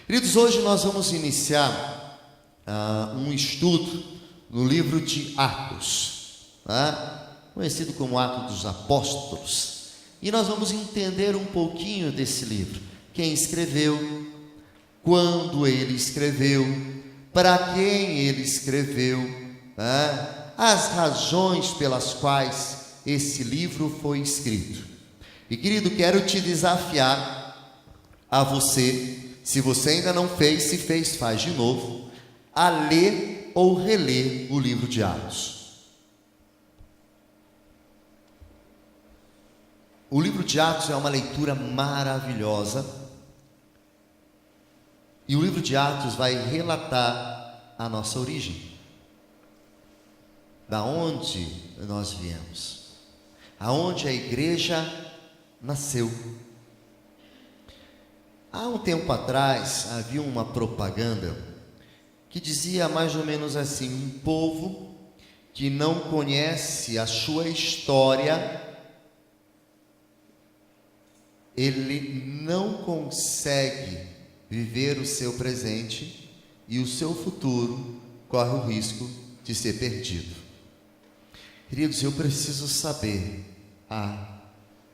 Queridos, hoje nós vamos iniciar um estudo no livro de Atos, conhecido como Atos dos Apóstolos, e nós vamos entender um pouquinho desse livro, quem escreveu, quando ele escreveu, para quem ele escreveu, as razões pelas quais esse livro foi escrito. E querido, quero te desafiar a você, se você ainda não fez, se fez, faz de novo, a ler ou reler o livro de Atos. O livro de Atos é uma leitura maravilhosa, e o livro de Atos vai relatar a nossa origem, da onde nós viemos, aonde a igreja nasceu. Há um tempo atrás havia uma propaganda que dizia mais ou menos assim: um povo que não conhece a sua história, ele não consegue viver o seu presente e o seu futuro corre o risco de ser perdido. Queridos, eu preciso saber a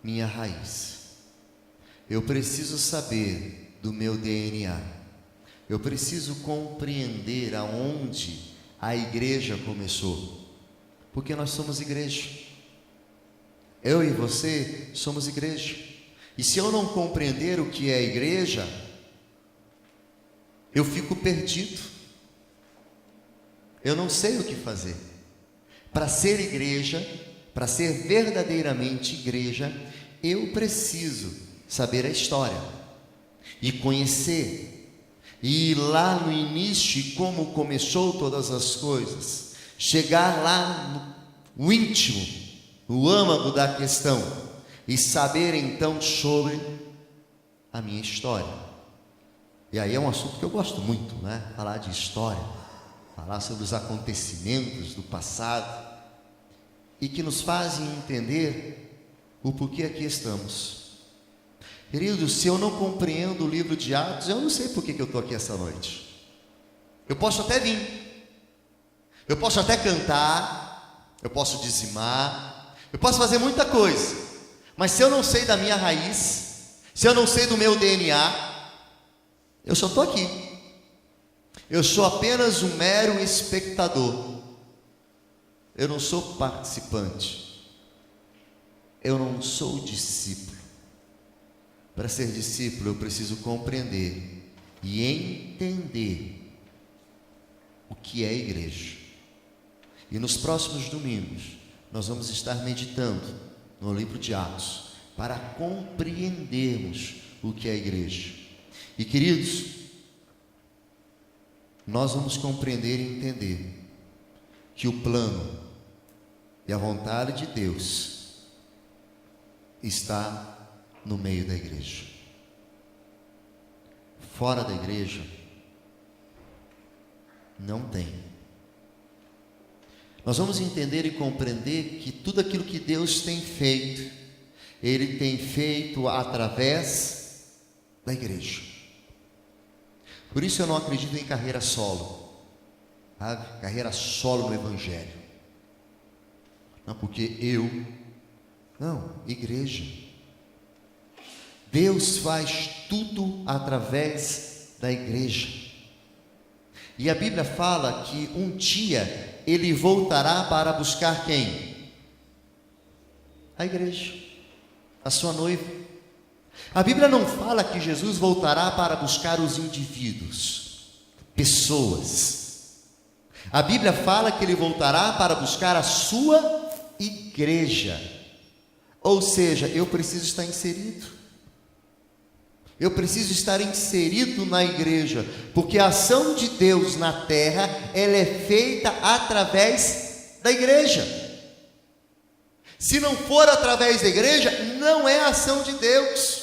minha raiz. Eu preciso saber do meu DNA. Eu preciso compreender aonde a igreja começou. Porque nós somos igreja. Eu e você somos igreja. E se eu não compreender o que é igreja, eu fico perdido. Eu não sei o que fazer. Para ser igreja, para ser verdadeiramente igreja, eu preciso saber a história e conhecer, e ir lá no início e como começou todas as coisas, chegar lá no íntimo, no âmago da questão, e saber então sobre a minha história. E aí é um assunto que eu gosto muito, falar de história, falar sobre os acontecimentos do passado, e que nos fazem entender o porquê aqui estamos. Querido, se eu não compreendo o livro de Atos, eu não sei por que eu estou aqui essa noite. Eu posso até vir, eu posso até cantar, eu posso dizimar, eu posso fazer muita coisa, mas se eu não sei da minha raiz, se eu não sei do meu DNA, eu só estou aqui. Eu sou apenas um mero espectador. Eu não sou participante. Eu não sou discípulo. Para ser discípulo, eu preciso compreender e entender o que é a igreja. E nos próximos domingos, nós vamos estar meditando no livro de Atos, para compreendermos o que é a igreja. E queridos, nós vamos compreender e entender que o plano e a vontade de Deus está no meio da igreja. Fora da igreja não tem. Nós vamos entender e compreender que tudo aquilo que Deus tem feito, Ele tem feito através da igreja. Por isso eu não acredito em carreira solo, sabe? Carreira solo no evangelho. Não, porque igreja. Deus faz tudo através da igreja. E a Bíblia fala que um dia Ele voltará para buscar quem? A igreja, a sua noiva. A Bíblia não fala que Jesus voltará para buscar os indivíduos, pessoas. A Bíblia fala que Ele voltará para buscar a sua igreja. Ou seja, eu preciso estar inserido. Eu preciso estar inserido na igreja, porque a ação de Deus na terra, ela é feita através da igreja. Se não for através da igreja, não é a ação de Deus.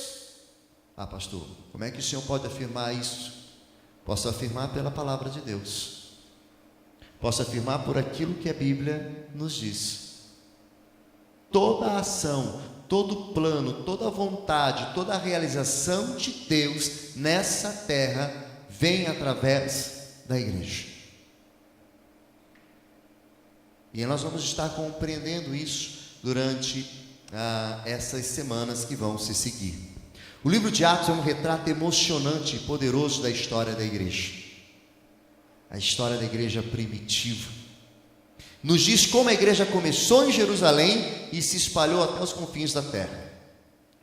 Pastor, como é que o senhor pode afirmar isso? Posso afirmar pela palavra de Deus. Posso afirmar por aquilo que a Bíblia nos diz. Toda a ação, todo plano, toda a vontade, toda a realização de Deus nessa terra vem através da igreja. E nós vamos estar compreendendo isso durante essas semanas que vão se seguir. O livro de Atos é um retrato emocionante e poderoso da história da igreja. A história da igreja primitiva. Nos diz como a igreja começou em Jerusalém e se espalhou até os confins da terra.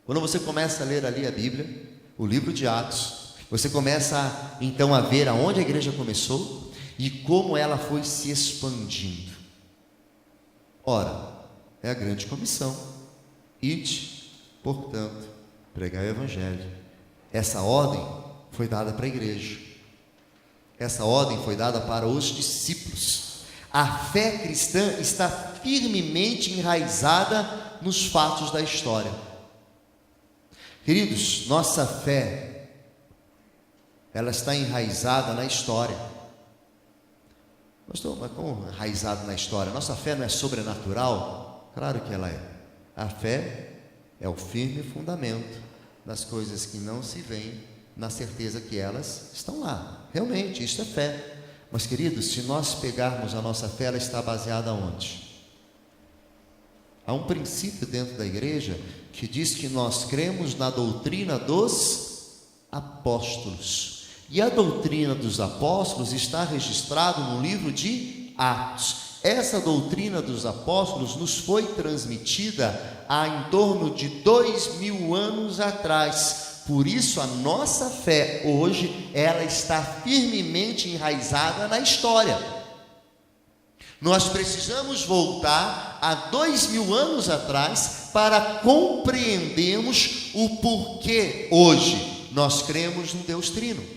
Quando você começa a ler ali a Bíblia, o livro de Atos, você começa então a ver aonde a igreja começou e como ela foi se expandindo. Ora, é a grande comissão: ide, portanto, pregai o evangelho. Essa ordem foi dada para a igreja. Essa ordem foi dada para os discípulos. A fé cristã está firmemente enraizada nos fatos da história. Queridos, nossa fé, ela está enraizada na história. Mas como enraizada na história? Nossa fé não é sobrenatural? Claro que ela é. A fé é o firme fundamento das coisas que não se veem, na certeza que elas estão lá. Realmente, isso é fé. Mas, queridos, se nós pegarmos a nossa fé, ela está baseada onde? Há um princípio dentro da igreja que diz que nós cremos na doutrina dos apóstolos. E a doutrina dos apóstolos está registrada no livro de Atos. Essa doutrina dos apóstolos nos foi transmitida há em torno de 2000 anos atrás. Por isso a nossa fé hoje, ela está firmemente enraizada na história. Nós precisamos voltar a 2000 anos atrás para compreendermos o porquê hoje nós cremos no Deus Trino.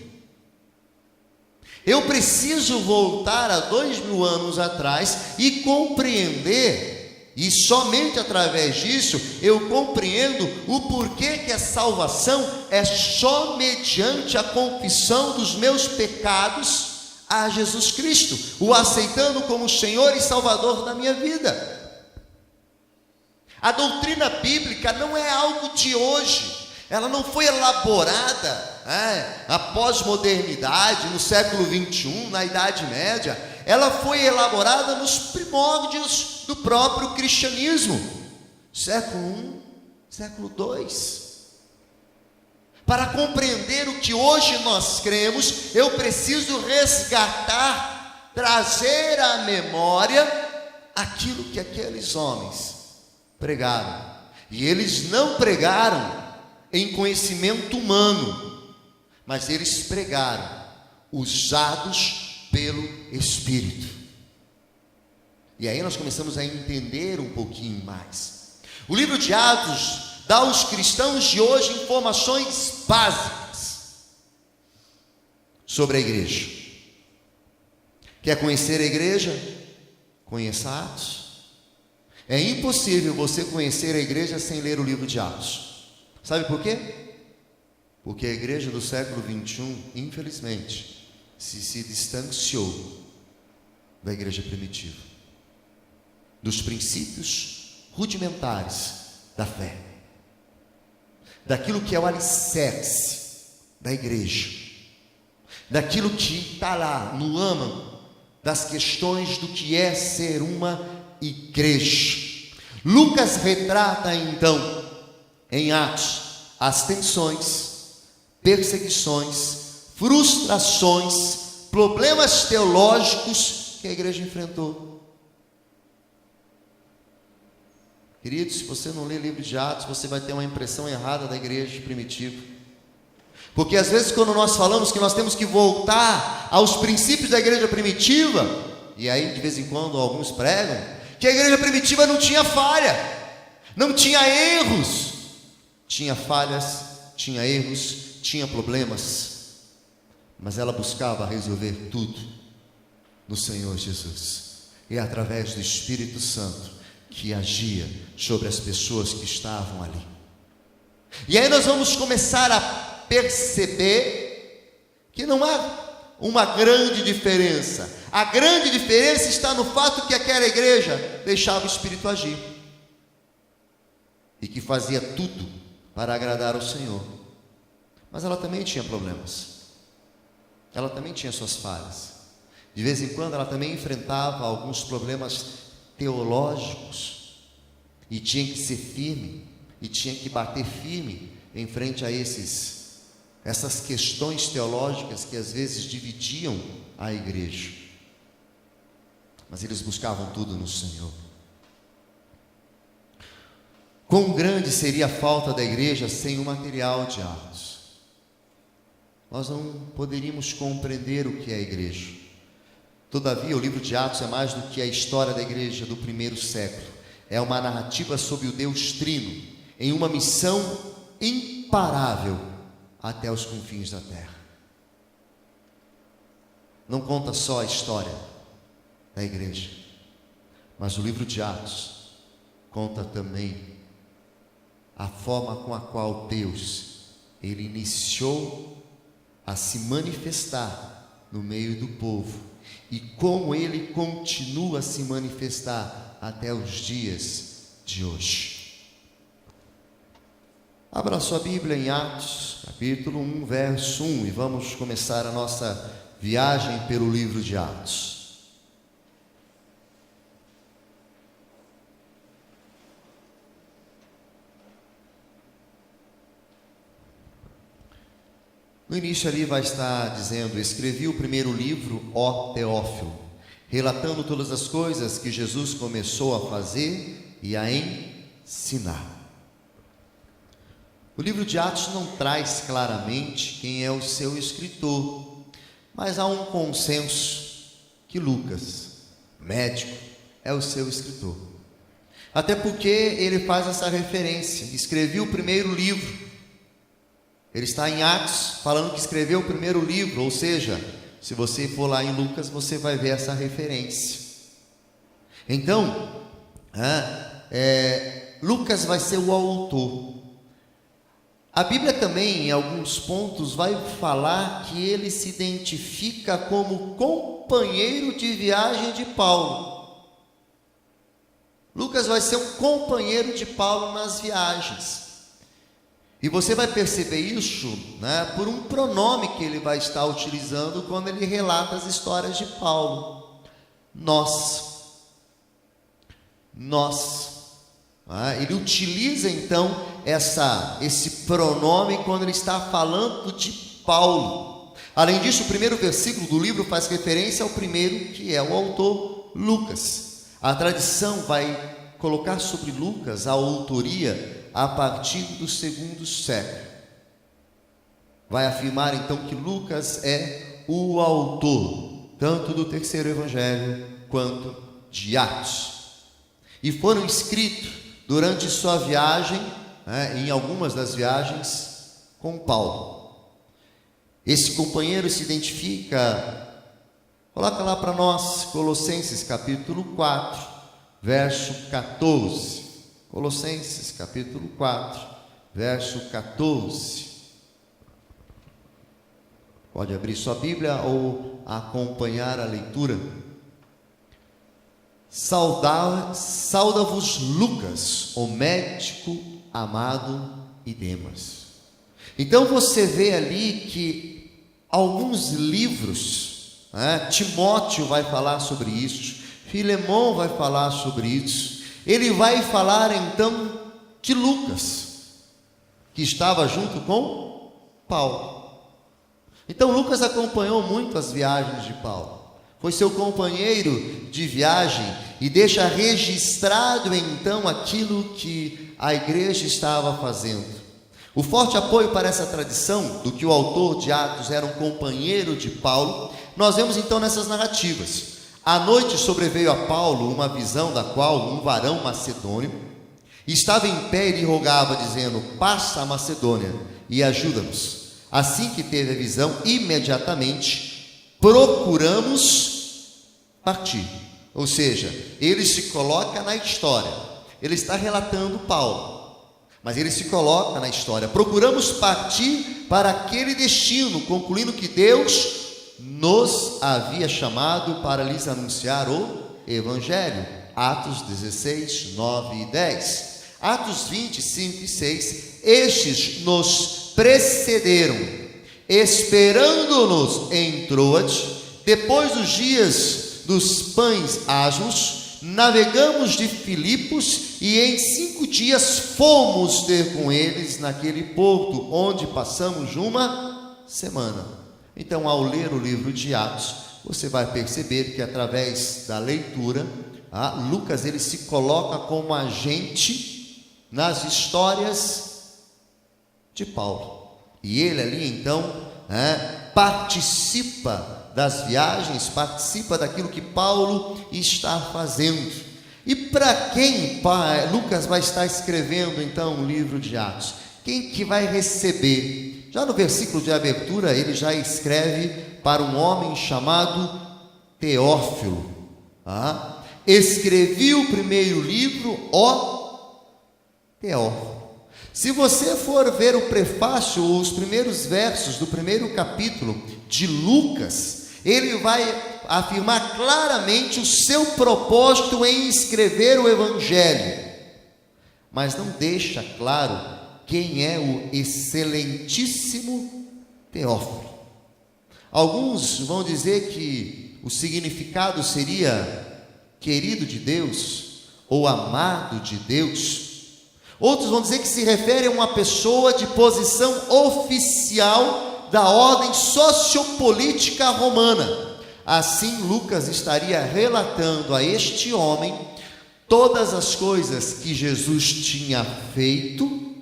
Eu preciso voltar a 2000 anos atrás e compreender, e somente através disso eu compreendo o porquê que a salvação é só mediante a confissão dos meus pecados a Jesus Cristo, o aceitando como Senhor e Salvador da minha vida. A doutrina bíblica não é algo de hoje, ela não foi elaborada após modernidade, no século 21, na Idade Média. Ela foi elaborada nos primórdios do próprio cristianismo, século I, século II. Para compreender o que hoje nós cremos, eu preciso resgatar, trazer à memória aquilo que aqueles homens pregaram. E eles não pregaram em conhecimento humano, mas eles pregaram usados pelo Espírito. E aí nós começamos a entender um pouquinho mais. O livro de Atos dá aos cristãos de hoje informações básicas sobre a igreja. Quer conhecer a igreja? Conheça Atos. É impossível você conhecer a igreja sem ler o livro de Atos. Sabe por quê? Porque a igreja do século 21, infelizmente, se distanciou da igreja primitiva, dos princípios rudimentares da fé, daquilo que é o alicerce da igreja, daquilo que está lá no âmago das questões do que é ser uma igreja. Lucas retrata então em Atos as tensões, perseguições, frustrações, problemas teológicos que a igreja enfrentou. Queridos, se você não lê o livro de Atos, você vai ter uma impressão errada da igreja primitiva. Porque às vezes quando nós falamos que nós temos que voltar aos princípios da igreja primitiva, e aí de vez em quando alguns pregam que a igreja primitiva não tinha falha, não tinha erros. Tinha falhas, tinha erros, tinha problemas, mas ela buscava resolver tudo no Senhor Jesus, e através do Espírito Santo que agia sobre as pessoas que estavam ali. E aí nós vamos começar a perceber que não há uma grande diferença. A grande diferença está no fato que aquela igreja deixava o Espírito agir e que fazia tudo para agradar ao Senhor. Mas ela também tinha problemas. ela também tinha suas falhas. De vez em quando ela também enfrentava alguns problemas teológicos e tinha que ser firme e tinha que bater firme em frente a essas questões teológicas que às vezes dividiam a igreja. Mas eles buscavam tudo no Senhor. Quão grande seria a falta da igreja sem o material de Atos? Nós não poderíamos compreender o que é a igreja. Todavia, o livro de Atos é mais do que a história da igreja do primeiro século. É uma narrativa sobre o Deus Trino, em uma missão imparável até os confins da terra. Não conta só a história da igreja, mas o livro de Atos conta também a forma com a qual Deus, Ele iniciou a se manifestar no meio do povo e como Ele continua a se manifestar até os dias de hoje. Abra sua Bíblia em Atos, capítulo 1, verso 1, e vamos começar a nossa viagem pelo livro de Atos. No início ali vai estar dizendo: escrevi o primeiro livro, ó Teófilo, relatando todas as coisas que Jesus começou a fazer e a ensinar. O livro de Atos não traz claramente quem é o seu escritor, mas há um consenso que Lucas, médico, é o seu escritor. Até porque ele faz essa referência: escrevi o primeiro livro. Ele está em Atos falando que escreveu o primeiro livro, ou seja, se você for lá em Lucas, você vai ver essa referência. Então, Lucas vai ser o autor. A Bíblia também, em alguns pontos, vai falar que ele se identifica como companheiro de viagem de Paulo. Lucas vai ser um companheiro de Paulo nas viagens. E você vai perceber isso, por um pronome que ele vai estar utilizando quando ele relata as histórias de Paulo. Nós. Ele utiliza então esse pronome quando ele está falando de Paulo. Além disso, o primeiro versículo do livro faz referência ao primeiro, que é o autor Lucas. A tradição vai colocar sobre Lucas a autoria a partir do segundo século. Vai afirmar então que Lucas é o autor tanto do terceiro evangelho quanto de Atos, e foram escritos durante sua viagem, em algumas das viagens com Paulo. Esse companheiro se identifica, coloca lá para nós, Colossenses capítulo 4, verso 14. Colossenses capítulo 4, verso 14. Pode abrir sua Bíblia ou acompanhar a leitura. Sauda-vos Lucas, o médico amado, e Demas. Então você vê ali que alguns livros, Timóteo vai falar sobre isso, Filemão vai falar sobre isso. Ele vai falar então de Lucas, que estava junto com Paulo. Então Lucas acompanhou muito as viagens de Paulo, foi seu companheiro de viagem e deixa registrado então aquilo que a igreja estava fazendo. O forte apoio para essa tradição do que o autor de Atos era um companheiro de Paulo, nós vemos então nessas narrativas. À noite sobreveio a Paulo uma visão da qual um varão macedônio estava em pé e lhe rogava, dizendo: passa a Macedônia e ajuda-nos. Assim que teve a visão, imediatamente procuramos partir. Ou seja, ele se coloca na história. Ele está relatando Paulo, mas ele se coloca na história. Procuramos partir para aquele destino, concluindo que Deus nos havia chamado para lhes anunciar o Evangelho. Atos 16, 9 e 10. Atos 20, 5 e 6. Estes nos precederam, esperando-nos em Troade, depois dos dias dos pães asmos, navegamos de Filipos e em 5 dias fomos ter com eles naquele porto, onde passamos uma semana. Então, ao ler o livro de Atos, você vai perceber que através da leitura, Lucas ele se coloca como agente nas histórias de Paulo. E ele ali então participa das viagens, participa daquilo que Paulo está fazendo. E para quem Lucas vai estar escrevendo então o livro de Atos? Quem que vai receber? Já no versículo de abertura ele já escreve para um homem chamado Teófilo. Escrevi o primeiro livro, ó Teófilo. Se você for ver o prefácio, os primeiros versos do primeiro capítulo de Lucas, ele vai afirmar claramente o seu propósito em escrever o Evangelho, mas não deixa claro quem é o excelentíssimo Teófilo. Alguns vão dizer que o significado seria querido de Deus ou amado de Deus. Outros vão dizer que se refere a uma pessoa de posição oficial da ordem sociopolítica romana. Assim, Lucas estaria relatando a este homem todas as coisas que Jesus tinha feito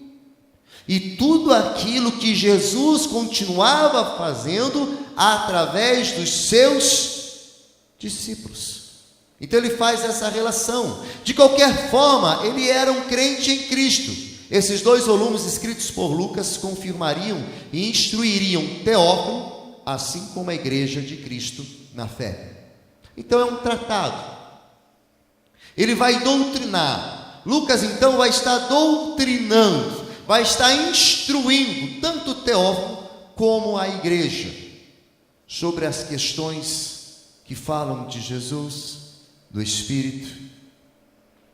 e tudo aquilo que Jesus continuava fazendo através dos seus discípulos. Então ele faz essa relação. De qualquer forma, ele era um crente em Cristo. Esses 2 volumes escritos por Lucas confirmariam e instruiriam Teófilo, assim como a igreja de Cristo na fé. Então é um tratado. Ele vai doutrinar. Lucas então vai estar doutrinando, vai estar instruindo tanto Teófilo como a igreja sobre as questões que falam de Jesus, do Espírito,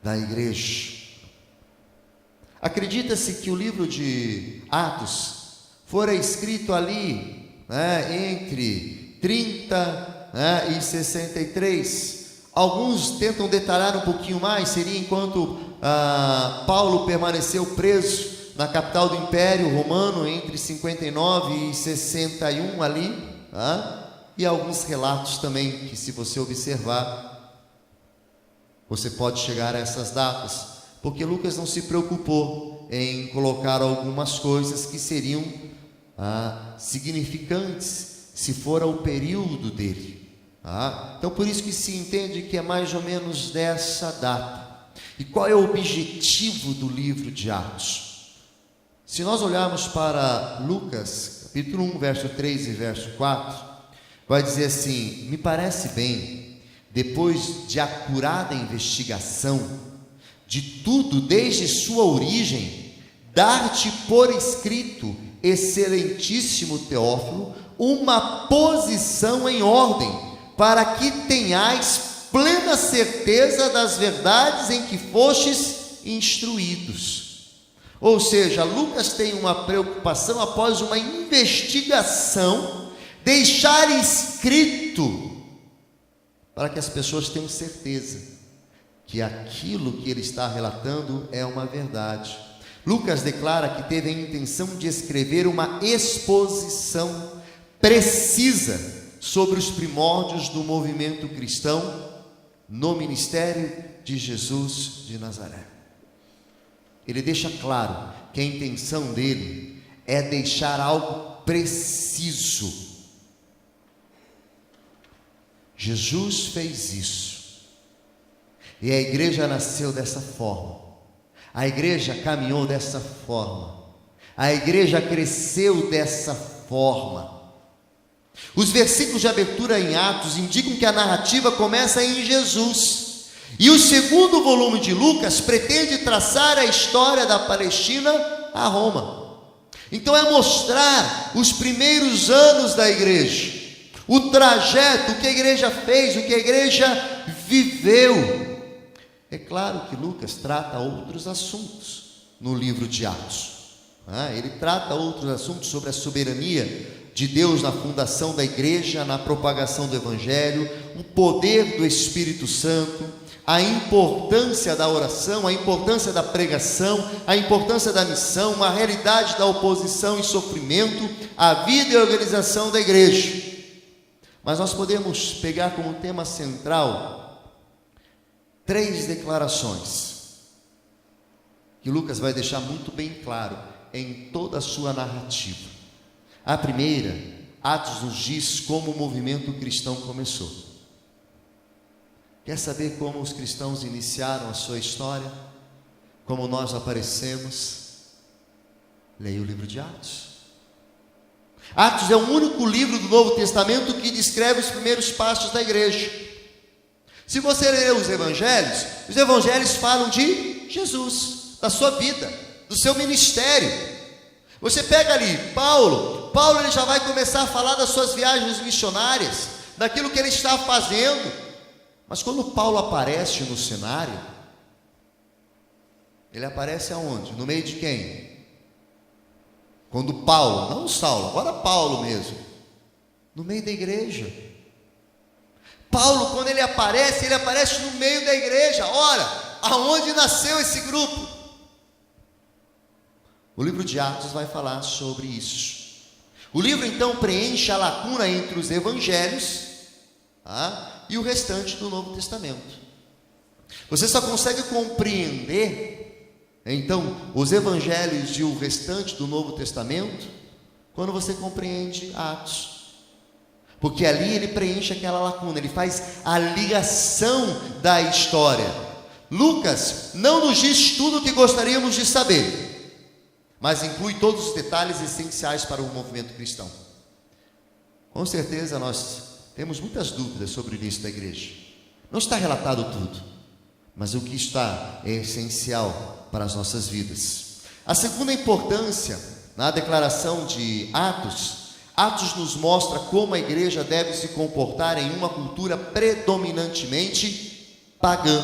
da igreja. Acredita-se que o livro de Atos fora escrito ali, entre 30 e 63. Alguns tentam detalhar um pouquinho mais, seria enquanto Paulo permaneceu preso na capital do Império Romano entre 59 e 61 ali, e alguns relatos também que, se você observar, você pode chegar a essas datas, porque Lucas não se preocupou em colocar algumas coisas que seriam significantes se for o período dele. Então por isso que se entende que é mais ou menos dessa data. E qual é o objetivo do livro de Atos? Se nós olharmos para Lucas, capítulo 1, verso 3 e verso 4, vai dizer assim: me parece bem, depois de acurada investigação de tudo desde sua origem, dar-te por escrito, excelentíssimo Teófilo, uma posição em ordem, para que tenhais plena certeza das verdades em que fostes instruídos. Ou seja, Lucas tem uma preocupação após uma investigação, deixar escrito para que as pessoas tenham certeza que aquilo que ele está relatando é uma verdade. Lucas declara que teve a intenção de escrever uma exposição precisa sobre os primórdios do movimento cristão no ministério de Jesus de Nazaré. Ele deixa claro que a intenção dele é deixar algo preciso. Jesus fez isso, e a igreja nasceu dessa forma, a igreja caminhou dessa forma, a igreja cresceu dessa forma. Os versículos de abertura em Atos indicam que a narrativa começa em Jesus, e o segundo volume de Lucas pretende traçar a história da Palestina a Roma. Então é mostrar os primeiros anos da igreja, o trajeto, o que a igreja fez, o que a igreja viveu. É claro que Lucas trata outros assuntos no livro de Atos. Ele trata outros assuntos sobre a soberania de Deus na fundação da igreja, na propagação do Evangelho, o poder do Espírito Santo, a importância da oração, a importância da pregação, a importância da missão, a realidade da oposição e sofrimento, a vida e a organização da igreja. Mas nós podemos pegar como tema central 3 declarações que Lucas vai deixar muito bem claro em toda a sua narrativa. A primeira, Atos nos diz como o movimento cristão começou. Quer saber como os cristãos iniciaram a sua história? Como nós aparecemos? Leia o livro de Atos. Atos é o único livro do Novo Testamento que descreve os primeiros passos da igreja. Se você ler os evangelhos falam de Jesus, da sua vida, do seu ministério. Você pega ali, Paulo ele já vai começar a falar das suas viagens missionárias, daquilo que ele está fazendo. Mas quando Paulo aparece no cenário, ele aparece aonde? No meio de quem? Quando Paulo, não Saulo, agora Paulo mesmo, no meio da igreja. Paulo, quando ele aparece no meio da igreja. Ora, aonde nasceu esse grupo? O livro de Atos vai falar sobre isso. O livro então preenche a lacuna entre os evangelhos e o restante do Novo Testamento. Você só consegue compreender então os evangelhos e o restante do Novo Testamento quando você compreende Atos, porque ali ele preenche aquela lacuna, ele faz a ligação da história. Lucas não nos diz tudo o que gostaríamos de saber, mas inclui todos os detalhes essenciais para o movimento cristão. Com certeza nós temos muitas dúvidas sobre o início da igreja. Não está relatado tudo, mas o que está é essencial para as nossas vidas. A segunda importância na declaração de Atos nos mostra como a igreja deve se comportar em uma cultura predominantemente pagã.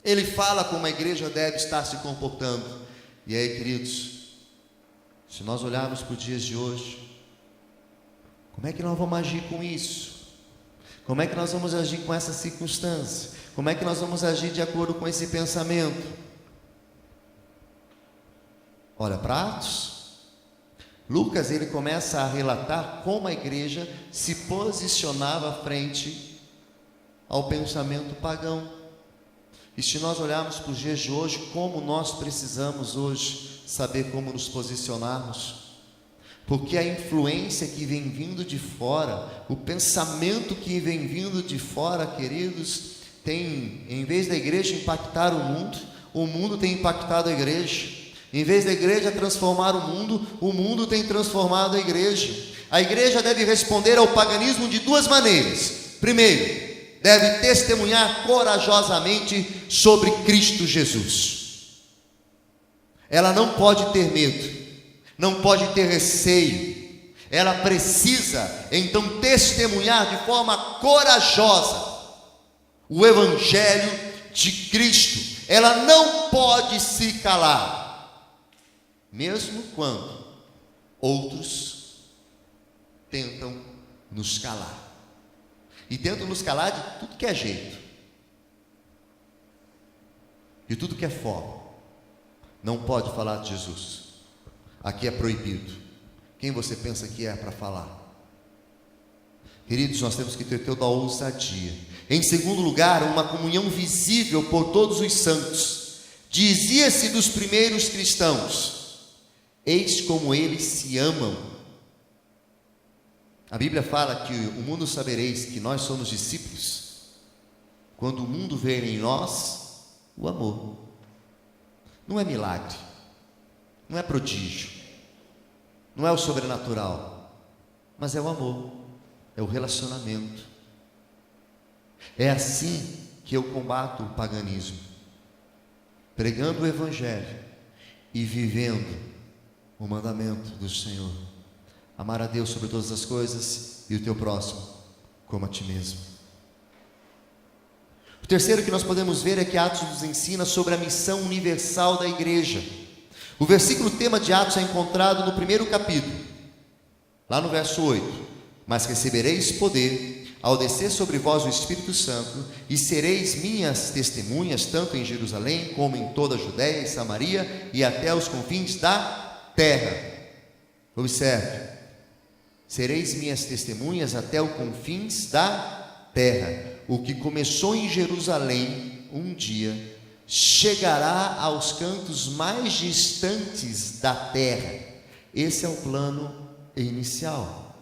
Ele fala como a igreja deve estar se comportando. E aí, queridos, se nós olharmos para os dias de hoje, como é que nós vamos agir com isso? Como é que nós vamos agir com essa circunstância? Como é que nós vamos agir de acordo com esse pensamento? Olha para Atos. Lucas, ele começa a relatar como a igreja se posicionava frente ao pensamento pagão. E se nós olharmos para os dias de hoje, como nós precisamos hoje saber como nos posicionarmos? Porque a influência que vem vindo de fora, o pensamento que vem vindo de fora, queridos, tem, em vez da igreja impactar o mundo tem impactado a igreja. Em vez da igreja transformar o mundo tem transformado a igreja. A igreja deve responder ao paganismo de 2 maneiras. Primeiro, deve testemunhar corajosamente sobre Cristo Jesus. Ela não pode ter medo, não pode ter receio. Ela precisa então testemunhar de forma corajosa o Evangelho de Cristo. Ela não pode se calar, mesmo quando outros tentam nos calar. E tentam nos calar de tudo que é jeito, de tudo que é forma. Não pode falar de Jesus. Aqui é proibido. Quem você pensa que é para falar? Queridos, nós temos que ter toda a ousadia. Em segundo lugar, uma comunhão visível por todos os santos. Dizia-se dos primeiros cristãos: eis como eles se amam. A Bíblia fala que o mundo sabereis que nós somos discípulos quando o mundo ver em nós o amor. Não é milagre, não é prodígio, não é o sobrenatural, mas é o amor, é o relacionamento. É assim que eu combato o paganismo, pregando o Evangelho e vivendo o mandamento do Senhor: amar a Deus sobre todas as coisas e o teu próximo como a ti mesmo. O terceiro que nós podemos ver é que Atos nos ensina sobre a missão universal da igreja. O versículo tema de Atos é encontrado no primeiro capítulo. lá no verso 8: mas recebereis poder ao descer sobre vós o Espírito Santo, e sereis minhas testemunhas, tanto em Jerusalém, como em toda a Judéia e Samaria, e até os confins da terra. Observe: sereis minhas testemunhas até os confins da terra. O que começou em Jerusalém, um dia chegará aos cantos mais distantes da terra. Esse é o plano inicial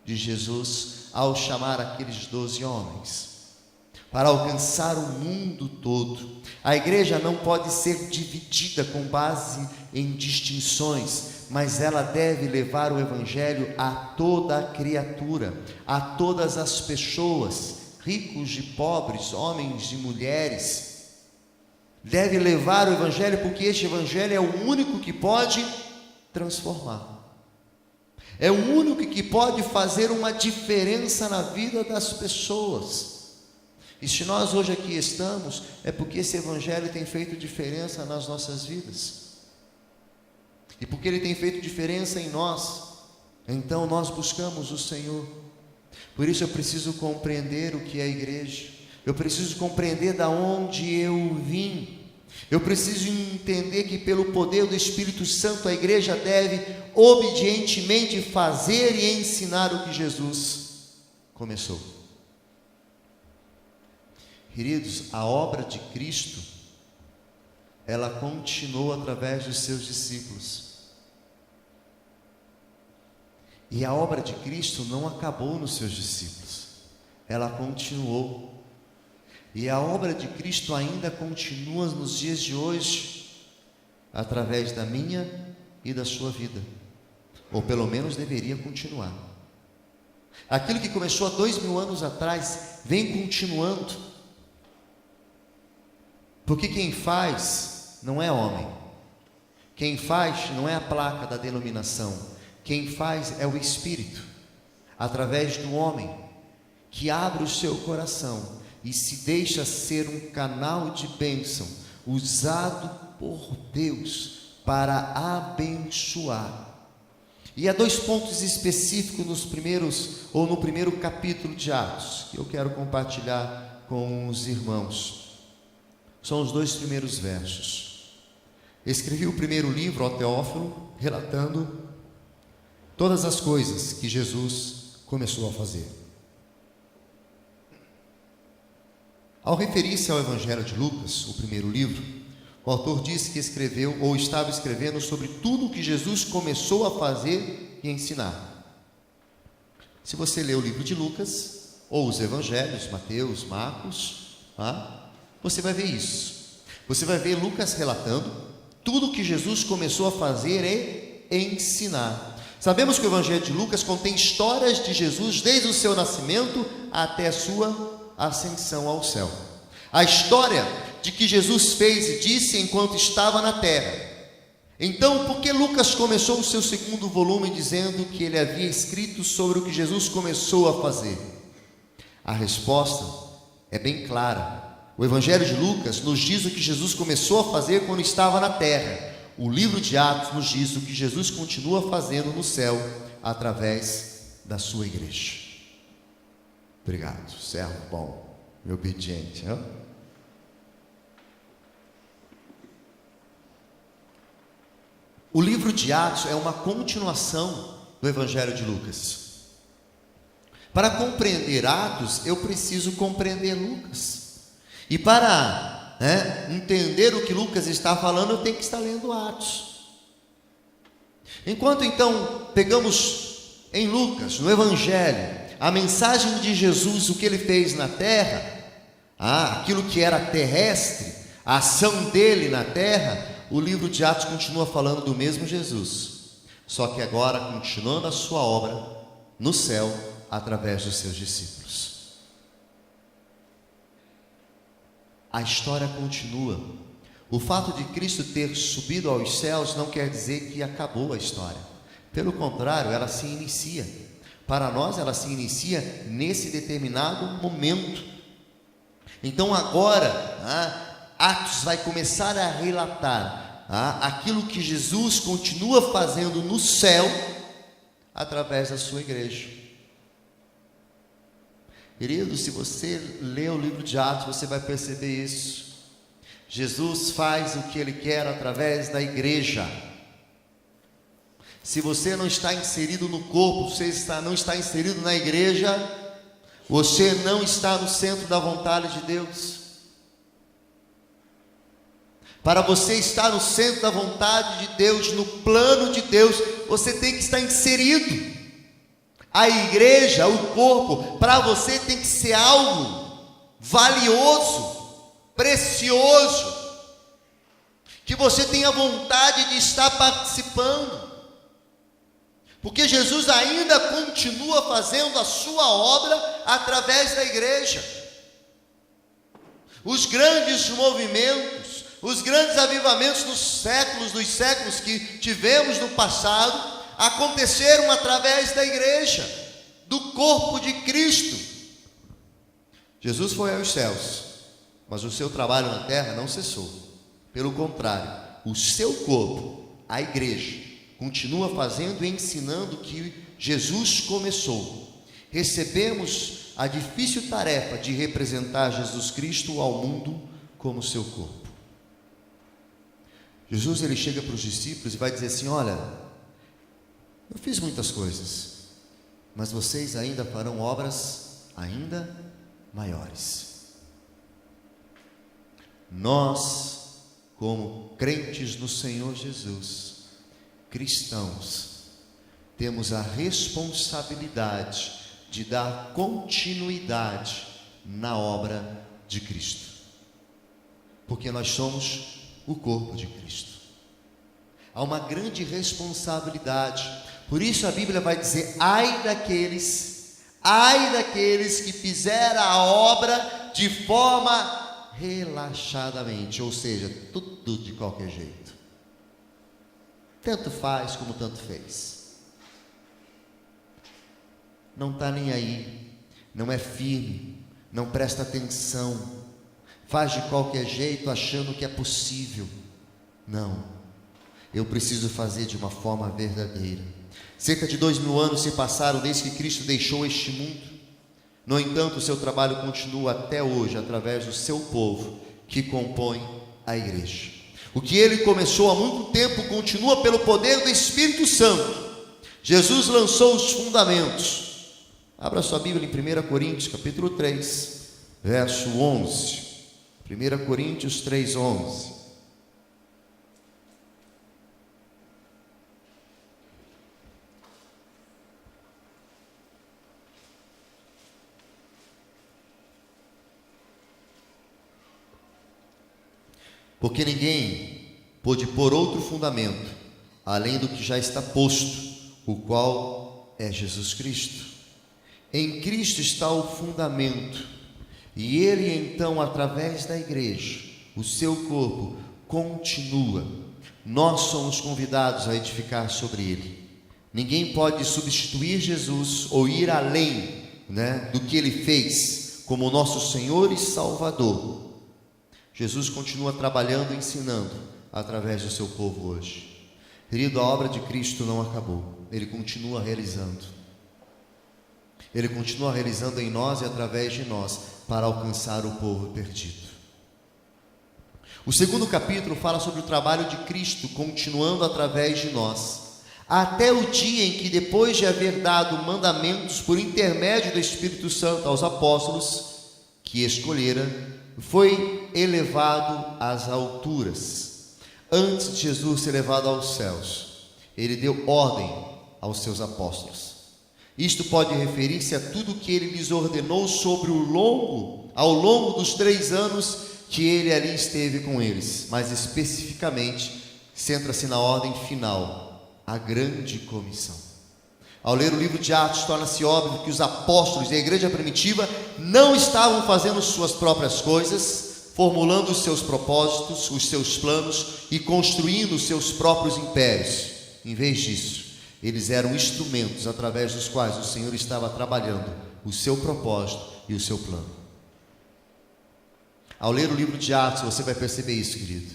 de Jesus ao chamar aqueles 12 homens para alcançar o mundo todo. A igreja não pode ser dividida com base em distinções, mas ela deve levar o evangelho a toda a criatura, a todas as pessoas, ricos e pobres, homens e mulheres. Deve levar o evangelho, porque este evangelho é o único que pode transformar. É o único que pode fazer uma diferença na vida das pessoas. E se nós hoje aqui estamos, é porque esse evangelho tem feito diferença nas nossas vidas. E porque ele tem feito diferença em nós, então nós buscamos o Senhor. Por isso eu preciso compreender o que é a igreja. Eu preciso compreender da onde eu vim. Eu preciso entender que pelo poder do Espírito Santo a igreja deve obedientemente fazer e ensinar o que Jesus começou. Queridos, a obra de Cristo, ela continuou através dos seus discípulos. E a obra de Cristo não acabou nos seus discípulos, ela continuou. E a obra de Cristo ainda continua nos dias de hoje, através da minha e da sua vida, ou pelo menos deveria continuar. Aquilo que começou há 2000 anos atrás, vem continuando, porque quem faz não é homem, quem faz não é a placa da denominação, quem faz é o Espírito, através do homem, que abre o seu coração e se deixa ser um canal de bênção, usado por Deus para abençoar. E há 2 pontos específicos no primeiro capítulo de Atos, que eu quero compartilhar com os irmãos. São os 2 primeiros versos. Escrevi o primeiro livro ao Teófilo, relatando todas as coisas que Jesus começou a fazer. Ao referir-se ao Evangelho de Lucas, o primeiro livro, o autor disse que escreveu ou estava escrevendo sobre tudo o que Jesus começou a fazer e ensinar. Se você ler o livro de Lucas, ou os Evangelhos, Mateus, Marcos, você vai ver isso. Você vai ver Lucas relatando tudo o que Jesus começou a fazer e ensinar. Sabemos que o Evangelho de Lucas contém histórias de Jesus desde o seu nascimento até a sua ascensão ao céu. A história de que Jesus fez e disse enquanto estava na terra. Então, por que Lucas começou o seu segundo volume dizendo que ele havia escrito sobre o que Jesus começou a fazer? A resposta é bem clara. O Evangelho de Lucas nos diz o que Jesus começou a fazer quando estava na terra. O livro de Atos nos diz o que Jesus continua fazendo no céu através da sua igreja. Obrigado, servo bom e obediente. O livro de Atos é uma continuação do Evangelho de Lucas. Para compreender Atos, eu preciso compreender Lucas. E para entender o que Lucas está falando, eu tenho que estar lendo Atos. Enquanto então pegamos em Lucas, no Evangelho, a mensagem de Jesus, o que ele fez na terra, aquilo que era terrestre, a ação dele na terra, o livro de Atos continua falando do mesmo Jesus, só que agora continuando a sua obra no céu, através dos seus discípulos. A história continua. O fato de Cristo ter subido aos céus não quer dizer que acabou a história. Pelo contrário, ela se inicia. Para nós, ela se inicia nesse determinado momento. Então agora, Atos vai começar a relatar aquilo que Jesus continua fazendo no céu, através da sua igreja. Querido, se você ler o livro de Atos, você vai perceber isso. Jesus faz o que Ele quer através da igreja. Se você não está inserido no corpo, não está inserido na igreja, você não está no centro da vontade de Deus. Para você estar no centro da vontade de Deus, no plano de Deus, você tem que estar inserido. A igreja, o corpo, para você tem que ser algo valioso, precioso, que você tenha vontade de estar participando, porque Jesus ainda continua fazendo a sua obra através da igreja. Os grandes movimentos, os grandes avivamentos dos séculos que tivemos no passado, aconteceram através da igreja, do corpo de Cristo. Jesus foi aos céus, mas o seu trabalho na terra não cessou. Pelo contrário, o seu corpo, a igreja, continua fazendo e ensinando o que Jesus começou. Recebemos a difícil tarefa de representar Jesus Cristo ao mundo como seu corpo. Jesus, ele chega para os discípulos e vai dizer assim: olha, eu fiz muitas coisas, mas vocês ainda farão obras ainda maiores. Nós, como crentes no Senhor Jesus, cristãos, temos a responsabilidade de dar continuidade na obra de Cristo, porque nós somos o corpo de Cristo. Há uma grande responsabilidade. Por isso a Bíblia vai dizer: ai daqueles que fizeram a obra de forma relaxadamente, ou seja, tudo de qualquer jeito, tanto faz como tanto fez, não está nem aí, não é firme, não presta atenção, faz de qualquer jeito achando que é possível. Não, eu preciso fazer de uma forma verdadeira. Cerca de 2000 anos se passaram desde que Cristo deixou este mundo. No entanto, o seu trabalho continua até hoje, através do seu povo, que compõe a igreja. O que ele começou há muito tempo continua pelo poder do Espírito Santo. Jesus lançou os fundamentos. Abra sua Bíblia em 1 Coríntios, capítulo 3, verso 11. 1 Coríntios 3, 11. Porque ninguém pôde pôr outro fundamento, além do que já está posto, o qual é Jesus Cristo. Em Cristo está o fundamento, e Ele então, através da igreja, o seu corpo, continua. Nós somos convidados a edificar sobre Ele. Ninguém pode substituir Jesus ou ir além, do que Ele fez, como nosso Senhor e Salvador. Jesus continua trabalhando e ensinando através do seu povo hoje. Querido, a obra de Cristo não acabou. Ele continua realizando. Ele continua realizando em nós e através de nós para alcançar o povo perdido. O segundo capítulo fala sobre o trabalho de Cristo continuando através de nós, até o dia em que, depois de haver dado mandamentos por intermédio do Espírito Santo aos apóstolos que escolhera, foi elevado às alturas. Antes de Jesus ser levado aos céus, ele deu ordem aos seus apóstolos. Isto pode referir-se a tudo que ele lhes ordenou ao longo dos 3 anos que ele ali esteve com eles, mas especificamente centra-se na ordem final, a grande comissão. Ao ler o livro de Atos, torna-se óbvio que os apóstolos e a igreja primitiva não estavam fazendo suas próprias coisas, formulando os seus propósitos, os seus planos e construindo os seus próprios impérios. Em vez disso, eles eram instrumentos através dos quais o Senhor estava trabalhando o seu propósito e o seu plano. Ao ler o livro de Atos, você vai perceber isso, querido,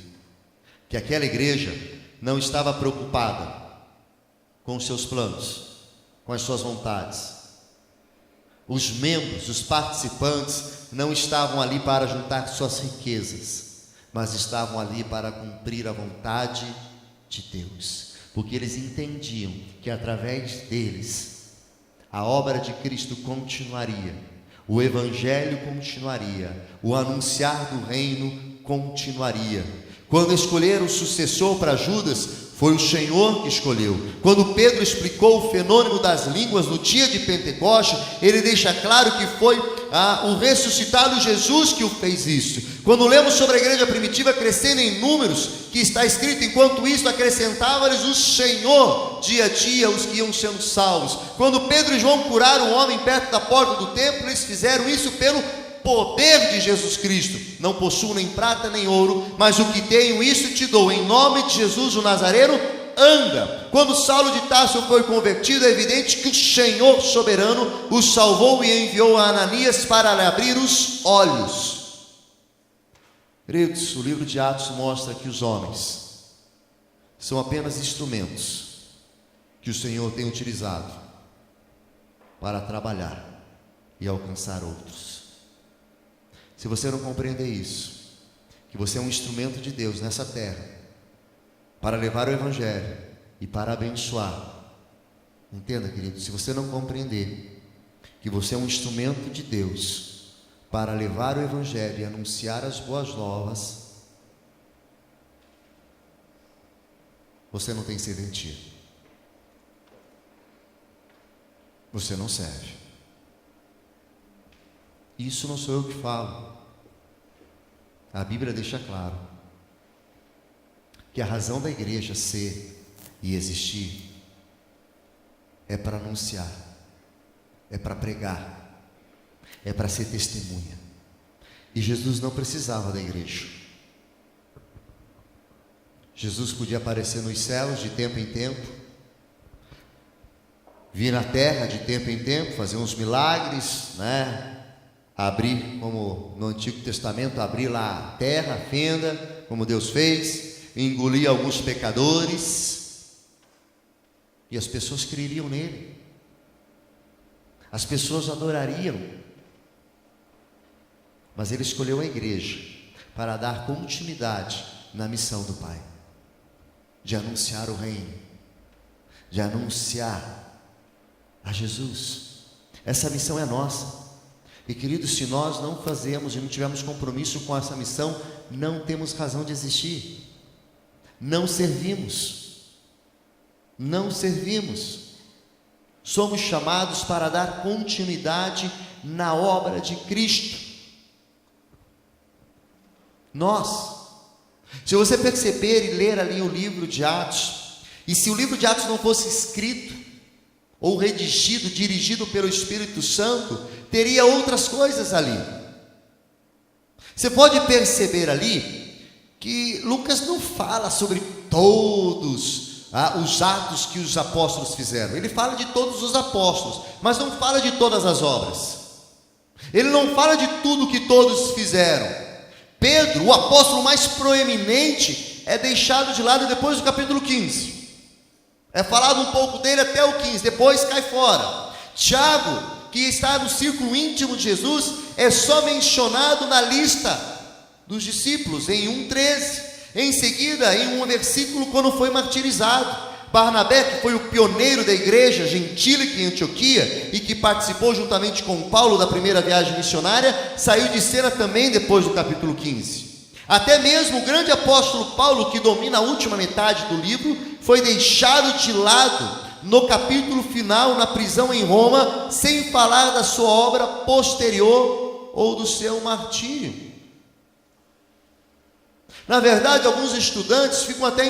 que aquela igreja não estava preocupada com os seus planos, com as suas vontades. Os membros, os participantes, não estavam ali para juntar suas riquezas, mas estavam ali para cumprir a vontade de Deus, porque eles entendiam que através deles a obra de Cristo continuaria, o Evangelho continuaria, o anunciar do reino continuaria. Quando escolheram o sucessor para Judas, foi o Senhor que escolheu. Quando Pedro explicou o fenômeno das línguas no dia de Pentecoste, ele deixa claro que foi o ressuscitado Jesus que o fez isso. Quando lemos sobre a igreja primitiva crescendo em números, que está escrito: enquanto isso acrescentava-lhes o Senhor dia a dia os que iam sendo salvos. Quando Pedro e João curaram um homem perto da porta do templo, eles fizeram isso pelo poder de Jesus Cristo. Não possuo nem prata nem ouro, mas o que tenho, isso te dou. Em nome de Jesus o Nazareno, anda. Quando Saulo de Tarso foi convertido, é evidente que o Senhor soberano o salvou e enviou a Ananias para lhe abrir os olhos. Queridos, o livro de Atos mostra que os homens são apenas instrumentos que o Senhor tem utilizado para trabalhar e alcançar outros. Se você não compreender isso, que você é um instrumento de Deus nessa terra, para levar o Evangelho e para abençoar, entenda, querido, se você não compreender que você é um instrumento de Deus para levar o Evangelho e anunciar as boas novas, você não tem serventia, você não serve. Isso não sou eu que falo. A Bíblia deixa claro que a razão da igreja ser e existir é para anunciar, é para pregar, é para ser testemunha. E Jesus não precisava da igreja. Jesus podia aparecer nos céus de tempo em tempo, vir na terra de tempo em tempo, fazer uns milagres, abrir, como no Antigo Testamento, abrir lá a terra, a fenda, como Deus fez, engolir alguns pecadores, e as pessoas creriam nele, as pessoas adorariam. Mas ele escolheu a igreja para dar continuidade na missão do Pai, de anunciar o reino, de anunciar a Jesus. Essa missão é nossa. E queridos, se nós não fazemos e não tivermos compromisso com essa missão, não temos razão de existir. Não servimos. Não servimos. Somos chamados para dar continuidade na obra de Cristo. Nós. Se você perceber e ler ali o livro de Atos, e se o livro de Atos não fosse escrito ou redigido, dirigido pelo Espírito Santo, teria outras coisas ali. Você pode perceber ali que Lucas não fala sobre todos os atos que os apóstolos fizeram. Ele fala de todos os apóstolos, mas não fala de todas as obras. Ele não fala de tudo que todos fizeram. Pedro, o apóstolo mais proeminente, é deixado de lado depois do capítulo 15. É falado um pouco dele até o 15, depois cai fora. Tiago, que está no círculo íntimo de Jesus, é só mencionado na lista dos discípulos, em 1,13. Em seguida, em um versículo, quando foi martirizado. Barnabé, que foi o pioneiro da igreja gentílica em Antioquia, e que participou juntamente com Paulo da primeira viagem missionária, saiu de cena também depois do capítulo 15. Até mesmo o grande apóstolo Paulo, que domina a última metade do livro, foi deixado de lado no capítulo final, na prisão em Roma, sem falar da sua obra posterior ou do seu martírio. Na verdade, alguns estudantes ficam até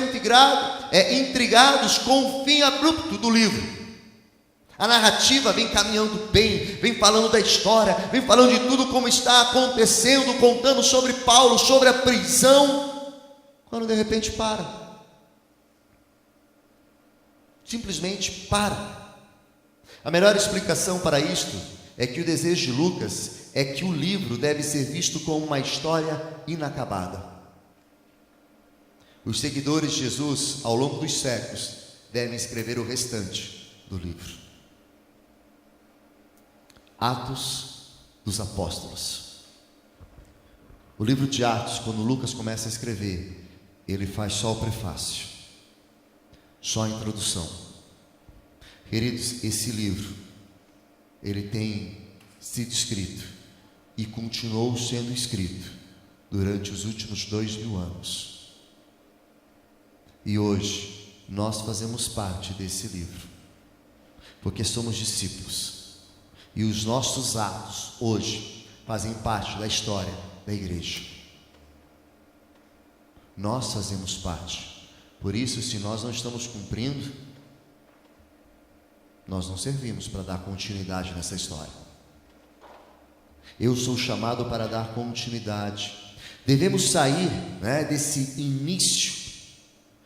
intrigados com o fim abrupto do livro. A narrativa vem caminhando bem, vem falando da história, vem falando de tudo como está acontecendo, contando sobre Paulo, sobre a prisão, quando de repente para. Simplesmente para. A melhor explicação para isto é que o desejo de Lucas é que o livro deve ser visto como uma história inacabada. Os seguidores de Jesus, ao longo dos séculos, devem escrever o restante do livro. Atos dos Apóstolos. O livro de Atos, quando Lucas começa a escrever, ele faz só o prefácio, só a introdução. Queridos, esse livro, ele tem sido escrito e continuou sendo escrito durante os últimos 2000 anos. E hoje, nós fazemos parte desse livro, porque somos discípulos. E os nossos atos, hoje, fazem parte da história da igreja. Nós fazemos parte. Por isso, se nós não estamos cumprindo, nós não servimos para dar continuidade nessa história. Eu sou chamado para dar continuidade. Devemos sair, desse início,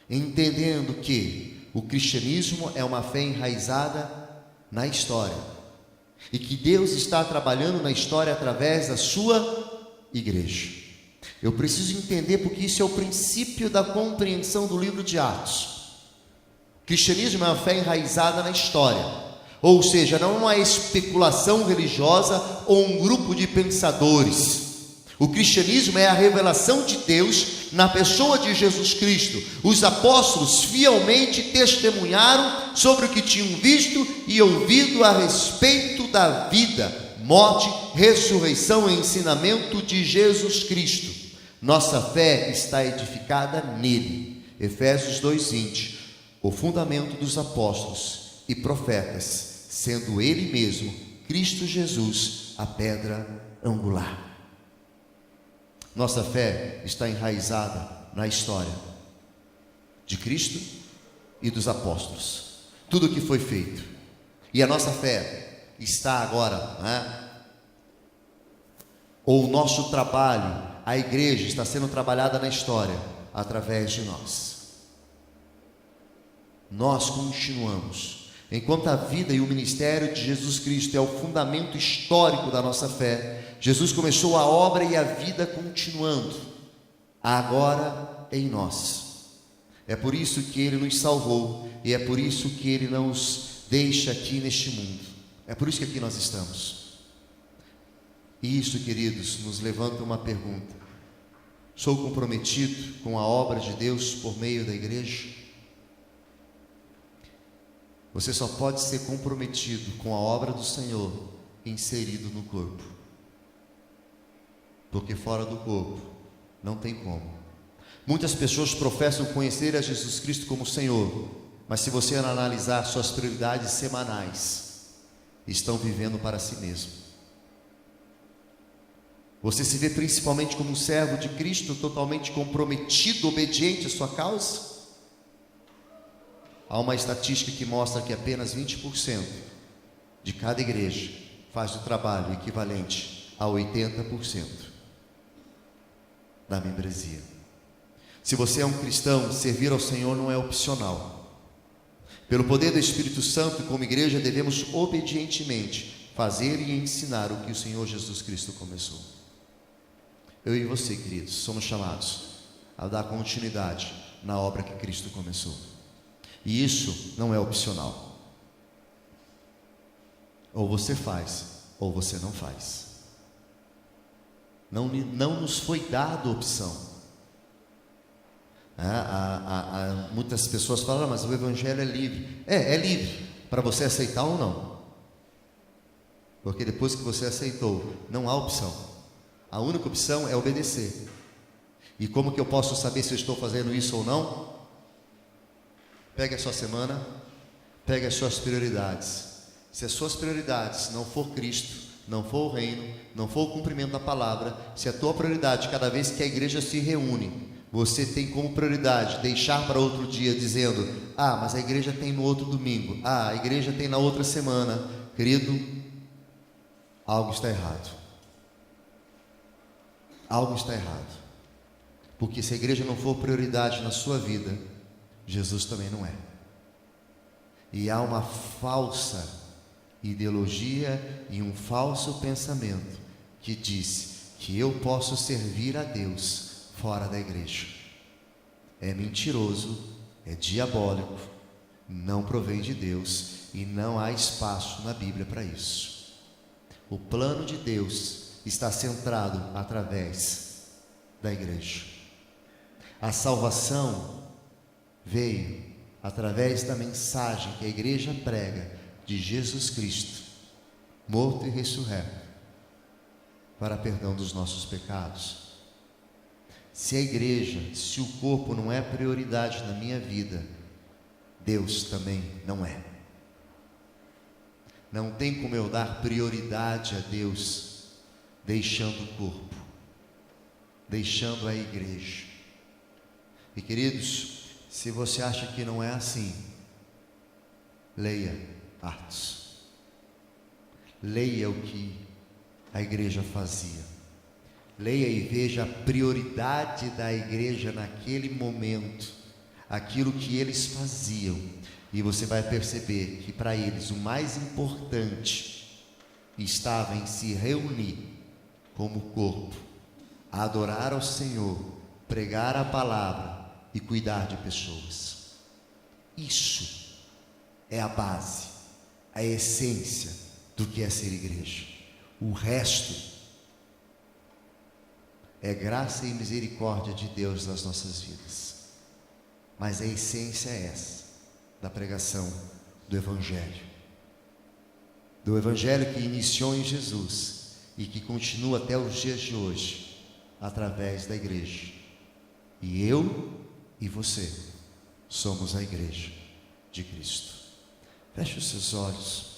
entendendo que o cristianismo é uma fé enraizada na história, e que Deus está trabalhando na história através da sua igreja. Eu preciso entender, porque isso é o princípio da compreensão do livro de Atos. O cristianismo é uma fé enraizada na história, ou seja, não uma especulação religiosa ou um grupo de pensadores. O cristianismo é a revelação de Deus na pessoa de Jesus Cristo. Os apóstolos fielmente testemunharam sobre o que tinham visto e ouvido a respeito da vida, morte, ressurreição e ensinamento de Jesus Cristo. Nossa fé está edificada nele. Efésios 2:20. O fundamento dos apóstolos e profetas, sendo ele mesmo, Cristo Jesus, a pedra angular. Nossa fé está enraizada na história de Cristo e dos apóstolos, tudo o que foi feito. E a nossa fé está agora, ou o nosso trabalho, a igreja está sendo trabalhada na história através de nós. Nós continuamos. Enquanto a vida e o ministério de Jesus Cristo é o fundamento histórico da nossa fé, Jesus começou a obra e a vida continuando, agora em nós. É por isso que Ele nos salvou, e é por isso que Ele nos deixa aqui neste mundo. É por isso que aqui nós estamos. E isso, queridos, nos levanta uma pergunta: sou comprometido com a obra de Deus por meio da igreja? Você só pode ser comprometido com a obra do Senhor inserido no corpo, porque fora do corpo não tem como. Muitas pessoas professam conhecer a Jesus Cristo como Senhor, mas se você analisar suas prioridades semanais, estão vivendo para si mesmo. Você se vê principalmente como um servo de Cristo, totalmente comprometido, obediente à sua causa? Há uma estatística que mostra que apenas 20% de cada igreja faz o trabalho equivalente a 80% da membresia. Se você é um cristão, servir ao Senhor não é opcional. Pelo poder do Espírito Santo, como igreja, devemos obedientemente fazer e ensinar o que o Senhor Jesus Cristo começou. Eu e você, queridos, somos chamados a dar continuidade na obra que Cristo começou. E isso não é opcional. Ou você faz, ou você não faz. Não nos foi dado opção. Muitas pessoas falam, mas o Evangelho é livre. É livre para você aceitar ou não. Porque depois que você aceitou, não há opção. A única opção é obedecer. E como que eu posso saber se eu estou fazendo isso ou não? Pegue a sua semana, pegue as suas prioridades. Se as suas prioridades não for Cristo, não for o reino, não for o cumprimento da palavra, se a tua prioridade, cada vez que a igreja se reúne, você tem como prioridade deixar para outro dia, dizendo: mas a igreja tem no outro domingo, a igreja tem na outra semana, querido, algo está errado. Algo está errado. Porque se a igreja não for prioridade na sua vida, Jesus também não é. E há uma falsa ideologia e um falso pensamento que diz que eu posso servir a Deus fora da igreja. É mentiroso, é diabólico, não provém de Deus e não há espaço na Bíblia para isso. O plano de Deus está centrado através da igreja. A salvação veio através da mensagem que a igreja prega de Jesus Cristo, morto e ressurreto, para perdão dos nossos pecados. Se a igreja, se o corpo não é prioridade na minha vida, Deus também não é. Não tem como eu dar prioridade a Deus deixando o corpo, deixando a igreja. E queridos, se você acha que não é assim, leia Atos. Leia o que a igreja fazia. Leia e veja a prioridade da igreja naquele momento, aquilo que eles faziam, e você vai perceber que para eles o mais importante estava em se reunir como corpo, adorar ao Senhor, pregar a palavra e cuidar de pessoas. Isso é a base, a essência do que é ser igreja. O resto é graça e misericórdia de Deus nas nossas vidas. Mas a essência é essa, da pregação do Evangelho. Do Evangelho que iniciou em Jesus e que continua até os dias de hoje, através da igreja. E eu e você somos a igreja de Cristo. Feche os seus olhos.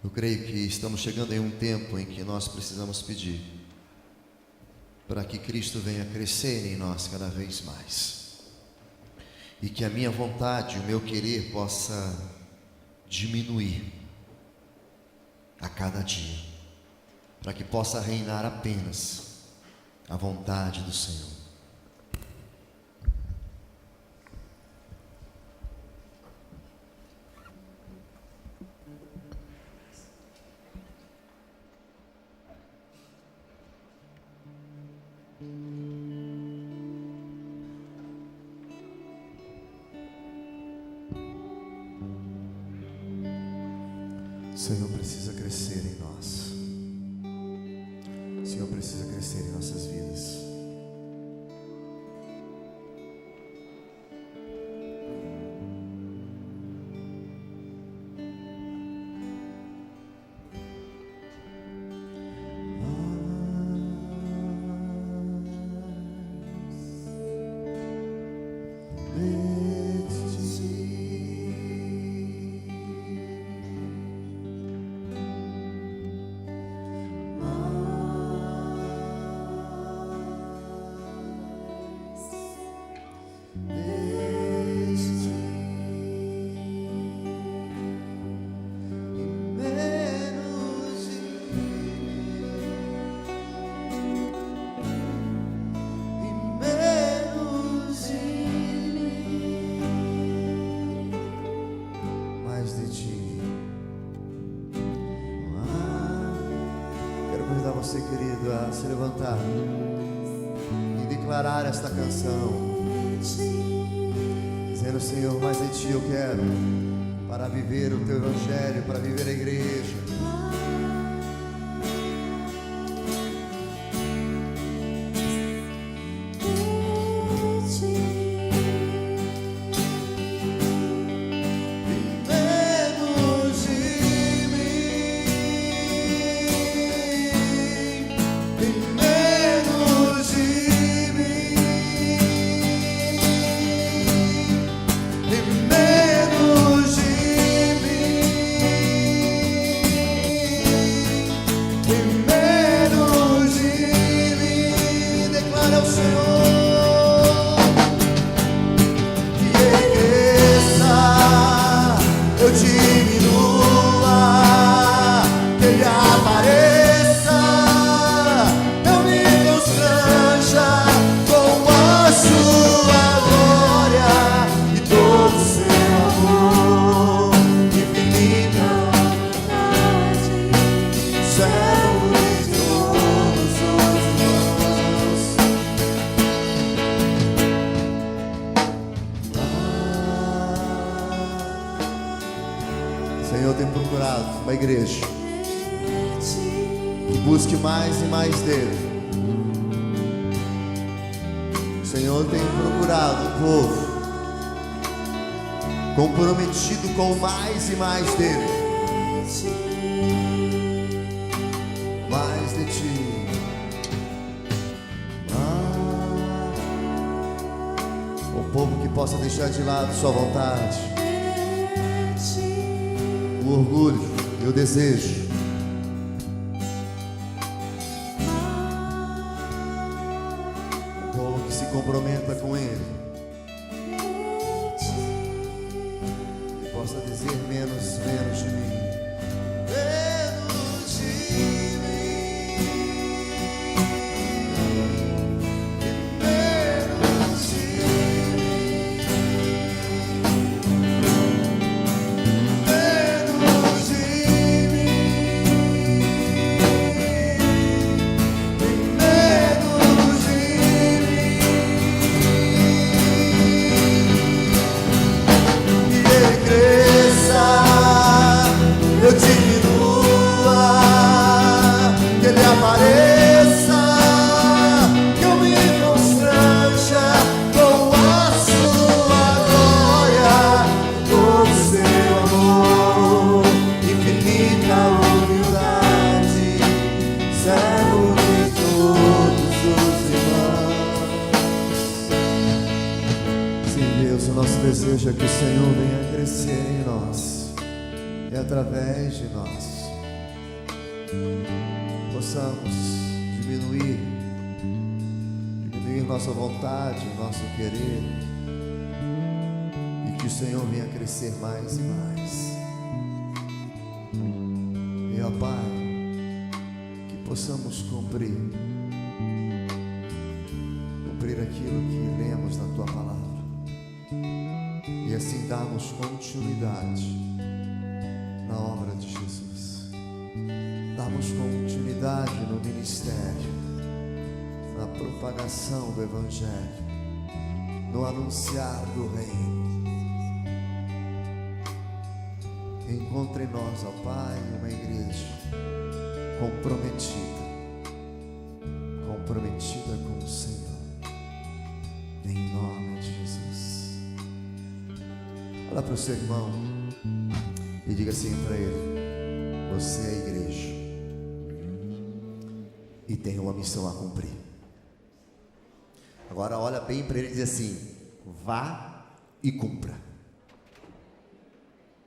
Eu creio que estamos chegando em um tempo em que nós precisamos pedir para que Cristo venha crescer em nós cada vez mais, e que a minha vontade, o meu querer possa diminuir a cada dia, para que possa reinar apenas a vontade do Senhor. O Senhor precisa crescer em nós. O Senhor precisa crescer em nossas vidas. Você, querido, a se levantar e declarar esta canção, dizendo: Senhor, mais de Ti eu quero, para viver o Teu Evangelho, para viver a igreja. Senhor tem procurado uma igreja que busque mais e mais dele. O Senhor tem procurado um povo comprometido com mais e mais dele. Mais de ti. Um povo que possa deixar de lado sua vontade, o orgulho e o desejo. Um povo que se comprometa com ele e possa dizer menos de mim. Menos de mim. Menos de mim. Menos de mim. Menos de mim. Que ele cresça, eu diminua, que ele apareça, que eu me constranja com a sua glória, com o seu amor, infinita humildade, servo de todos os irmãos. Sim, Deus, o nosso desejo é que o Senhor venha crescer em nós. E através de nós possamos diminuir nossa vontade, nosso querer, e que o Senhor venha crescer mais e mais. E ó Pai, que possamos cumprir aquilo que lemos na Tua Palavra, e assim darmos continuidade na obra de Jesus, darmos continuidade no ministério, na propagação do Evangelho, no anunciar do Reino. Encontre em nós, ó Pai, uma igreja comprometida com o Senhor, em nome de Jesus. Olha para o seu irmão e diga assim para ele: você é a igreja e tem uma missão a cumprir. Agora olha bem para ele e diz assim: vá e cumpra.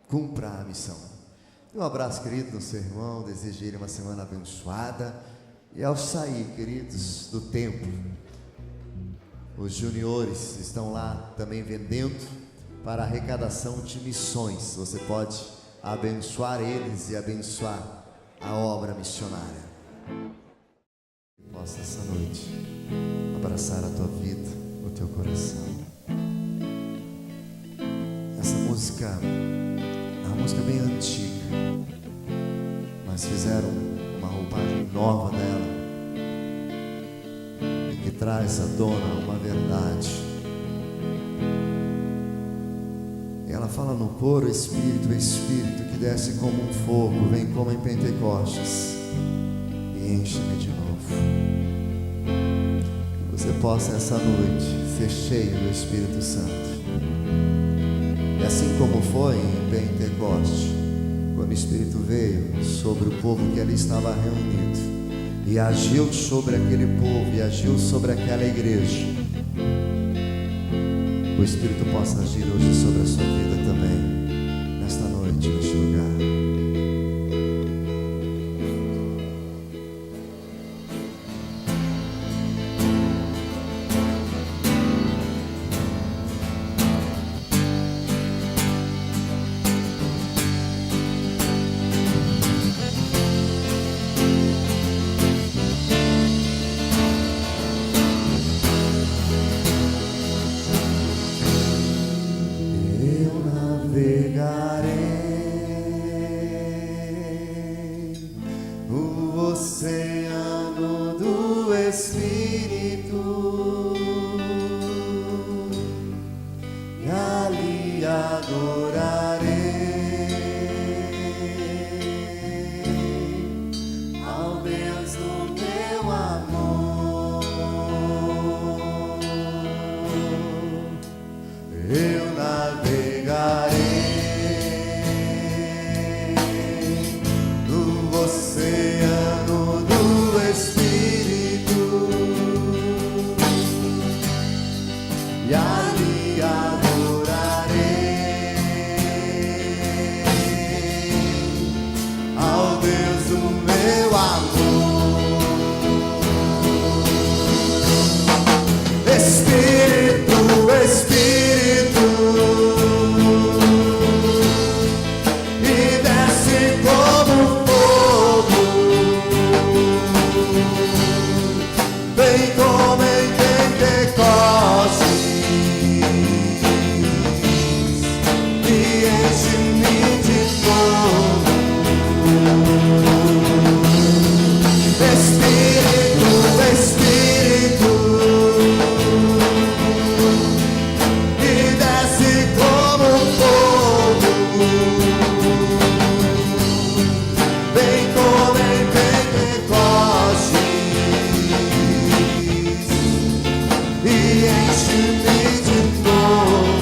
Cumpra a missão. Um abraço, querido, no seu irmão. Desejo ele uma semana abençoada. E ao sair, queridos, do templo, os juniores estão lá também vendendo para arrecadação de missões. Você pode abençoar eles e abençoar a obra missionária. Que possa essa noite abraçar a tua vida, o teu coração. Essa música é uma música bem antiga, mas fizeram uma roupagem nova dela, e que traz à tona uma verdade. E ela fala no coro: Espírito, que desce como um fogo, vem como em Pentecostes e enche-me de novo. Que você possa essa noite ser cheio do Espírito Santo. E assim como foi em Pentecoste, quando o Espírito veio sobre o povo que ali estava reunido e agiu sobre aquele povo e agiu sobre aquela igreja, o Espírito possa agir hoje sobre a sua vida também, nesta noite, neste lugar. Oceano do Espírito, e ali adorarei. e ali adorarei ao Deus do meu amor. Espírito, Espírito, e desce como fogo, vem como em Pentecostes e enche-me de novo. Espírito, Espírito, e desce como fogo, vem como em Pentecostes e enche-me de novo.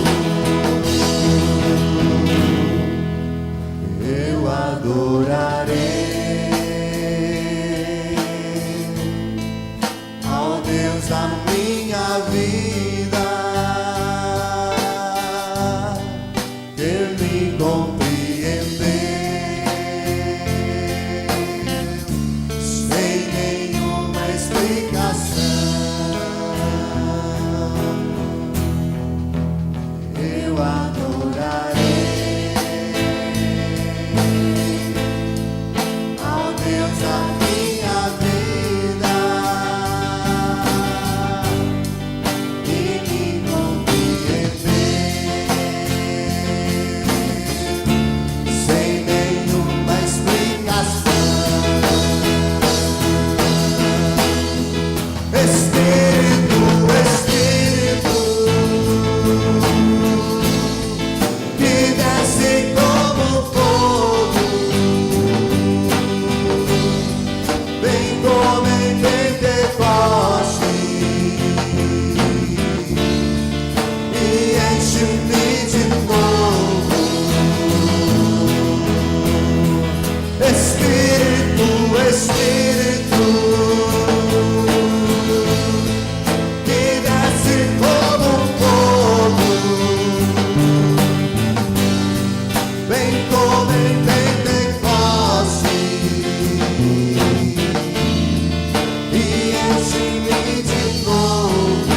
Eu adorarei ao Deus da minha vida, que me compreendeu sem nenhuma explicação. Eu adorarei ao Deus da minha vida, que me compreendeu sem nenhuma explicação. Espírito, Espírito, que desce como fogo, vem como em Pentecostes e enche-me de novo. Espírito, Espírito, que desce como fogo, vem como em Pentecostes e enche-me de novo.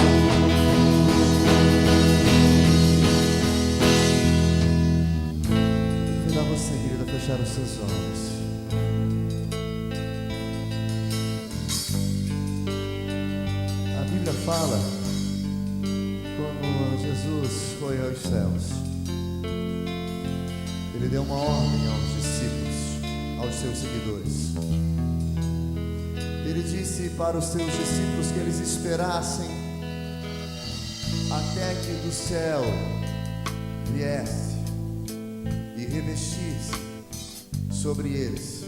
Eu convido a você, querida, a fechar os seus olhos. A Bíblia fala quando Jesus foi aos céus, ele deu uma ordem aos discípulos, aos seus seguidores. Ele disse para os seus discípulos que eles esperassem até que do céu viesse e revestisse sobre eles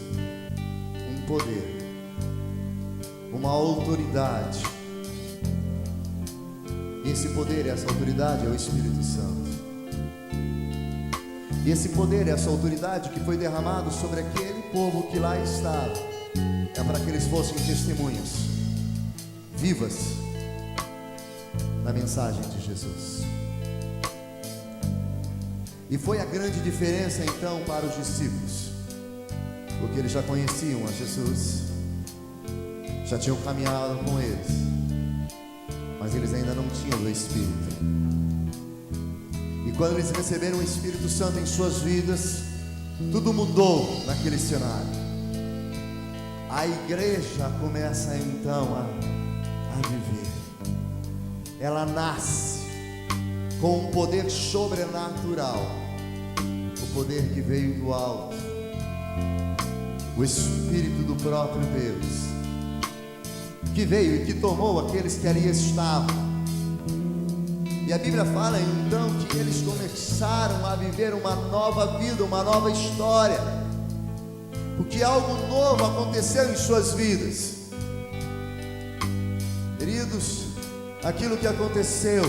um poder, uma autoridade. E esse poder e essa autoridade é o Espírito Santo. E esse poder e essa autoridade que foi derramado sobre aquele povo que lá estava, é para que eles fossem testemunhas vivas da mensagem de Jesus. E foi a grande diferença então para os discípulos, porque eles já conheciam a Jesus, já tinham caminhado com eles, mas eles ainda não tinham o Espírito. E quando eles receberam o Espírito Santo em suas vidas, tudo mudou naquele cenário. A igreja começa então a viver. Ela nasce com um poder sobrenatural, o poder que veio do alto, o Espírito do próprio Deus, que veio e que tomou aqueles que ali estavam. E a Bíblia fala então que eles começaram a viver uma nova vida, uma nova história, porque algo novo aconteceu em suas vidas. Queridos, aquilo que aconteceu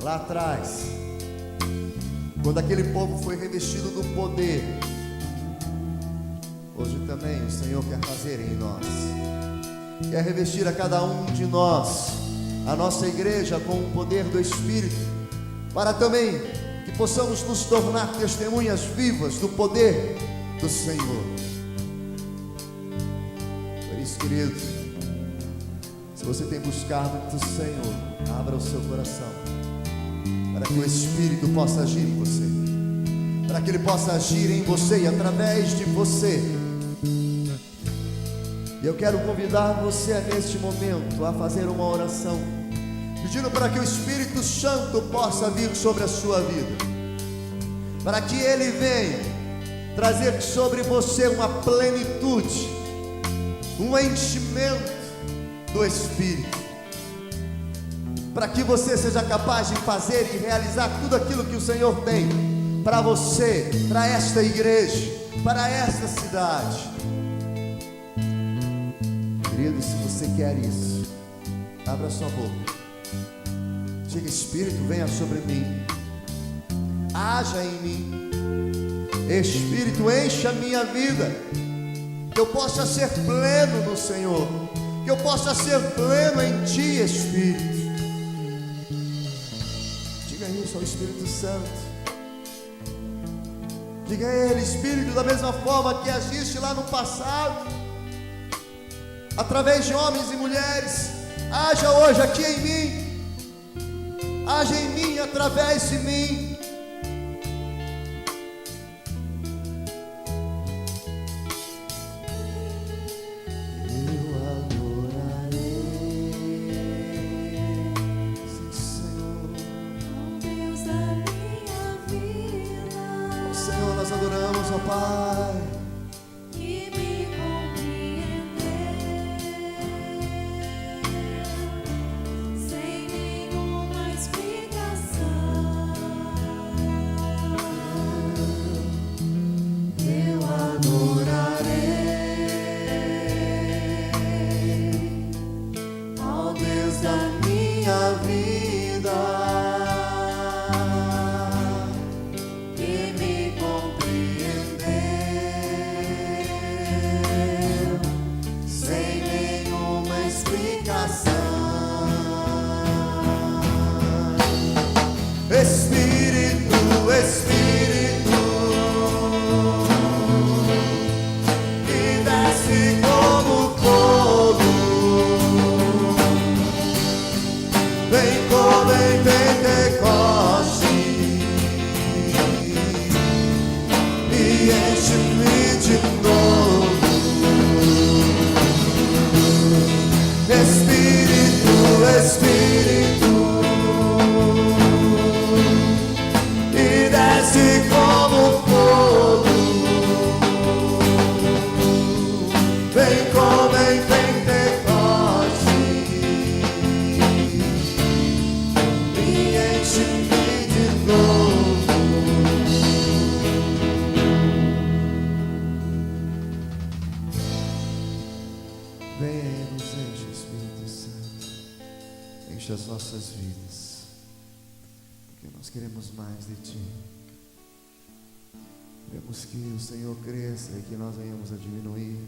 lá atrás, quando aquele povo foi revestido do poder, hoje também o Senhor quer fazer em nós, quer revestir a cada um de nós a nossa igreja com o poder do Espírito, para também que possamos nos tornar testemunhas vivas do poder do Senhor. Por isso, querido, se você tem buscado do Senhor, abra o seu coração, para que o Espírito possa agir em você, para que Ele possa agir em você e através de você. E eu quero convidar você neste momento a fazer uma oração, pedindo para que o Espírito Santo possa vir sobre a sua vida, para que Ele venha trazer sobre você uma plenitude, um enchimento do Espírito, para que você seja capaz de fazer e realizar tudo aquilo que o Senhor tem para você, para esta igreja, para esta cidade. Querido, se você quer isso, abra sua boca, diga: Espírito, venha sobre mim, haja em mim. Espírito, encha a minha vida, que eu possa ser pleno no Senhor, que eu possa ser pleno em Ti, Espírito. Diga isso ao Espírito Santo. Diga a Ele: Espírito, da mesma forma que agiste lá no passado, através de homens e mulheres, haja hoje aqui em mim, haja em mim, através de mim. Adoramos, ó Pai, que me compreendeu sem nenhuma explicação. Eu adorarei, ó Deus da minha vida. Espírito, Espírito, que desce como fogo, vem como em Pentecoste e enche-me de novo. Espírito, Espírito, como fogo, vem como em Pentecoste e enche-me de novo. Venha e nos enche, Espírito Santo, enche as nossas vidas, porque nós queremos mais de Ti. Queremos que o Senhor cresça e que nós venhamos a diminuir.